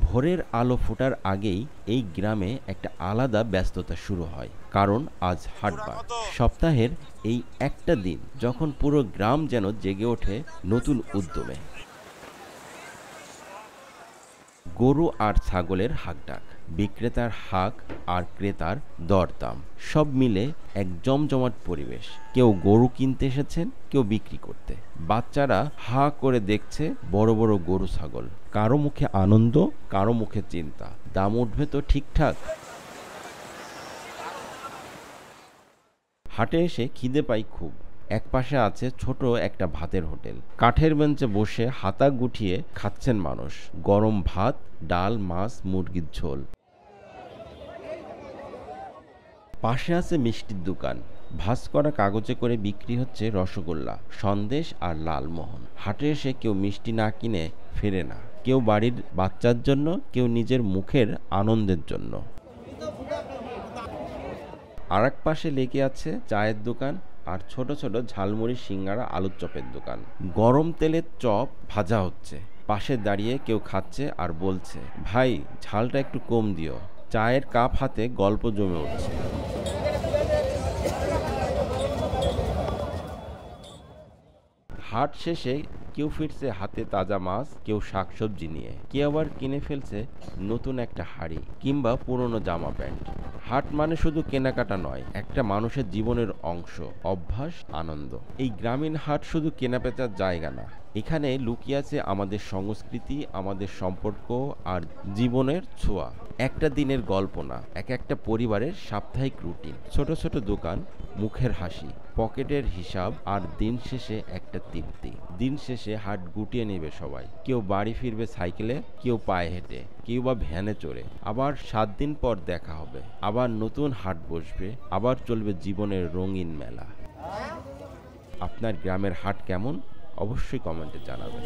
ভোরের আলো ফোটার আগেই এই গ্রামে একটা আলাদা ব্যস্ততা শুরু হয়, কারণ আজ হাটবার। সপ্তাহের এই একটা দিন যখন পুরো গ্রাম যেন জেগে ওঠে নতুন উদ্যমে। গরু আর ছাগলের হাঁকডাক, বিক্রেতার হাঁক আর ক্রেতার দরদাম, সব মিলে এক জমজমাট পরিবেশ। কেউ গরু কিনতে এসেছেন, কেউ বিক্রি করতে। বাচ্চারা হা করে দেখছে বড় বড় গরু ছাগল। কারো মুখে আনন্দ, কারো মুখে চিন্তা, দাম উঠবে তো ঠিকঠাক। হাটে এসে খিদে পাই খুব। একপাশে আছে ছোট একটা ভাতের হোটেল। কাঠের বেঞ্চে বসে হাতা গুটিয়ে খাচ্ছেন মানুষ। গরম ভাত, ডাল, মাছ, মুরগির ঝোল। পাশে আছে মিষ্টির দোকান। ভাঁজ করা কাগজে করে বিক্রি হচ্ছে রসগোল্লা, সন্দেশ আর লালমোহন। হাটে এসে কেউ মিষ্টি না কিনে ফেরে না। কেউ বাড়ির বাচ্চার জন্য, কেউ নিজের মুখের আনন্দের জন্য। আর এক পাশে লেগে আছে চায়ের দোকান আর ছোট ছোট ঝালমুড়ি, সিঙ্গারা, আলুর চপের দোকান। গরম তেলের চপ ভাজা হচ্ছে। পাশে দাঁড়িয়ে কেউ খাচ্ছে আর বলছে, ভাই ঝালটা একটু কম দিও। চায়ের কাপ হাতে গল্প জমে উঠছে। হাট শেষে কেউ ফিরছে হাতে তাজা মাছ, কেউ শাকসবজি নিয়ে, কেউ আবার কিনে ফেলছে নতুন একটা হাড়ি কিংবা পুরনো জামা প্যান্ট। হাট মানে শুধু কেনাকাটা নয়, একটা মানুষের জীবনের অংশ, অভ্যাস, আনন্দ। এই গ্রামীণ হাট শুধু কেনাবেচার জায়গা না, এখানে লুকিয়ে আছে আমাদের সংস্কৃতি, আমাদের সম্পর্ক আর জীবনের ছোঁয়া। একটা দিনের গল্প না, এক একটা পরিবারের সাপ্তাহিক রুটিন। ছোট ছোট দোকান, মুখের হাসি, পকেটের হিসাব আর দিন শেষে একটা তৃপ্তি। দিন শেষে হাট গুটিয়ে নেবে সবাই। কেউ বাড়ি ফিরবে সাইকেলে, কেউ পায়ে হেঁটে, কেউ বা ভ্যানে চড়ে। আবার 7 দিন পর দেখা হবে, আবার নতুন হাট বসবে, আবার চলবে জীবনের রঙিন মেলা। আপনার গ্রামের হাট কেমন? অবশ্যই কমেন্টে জানাবেন।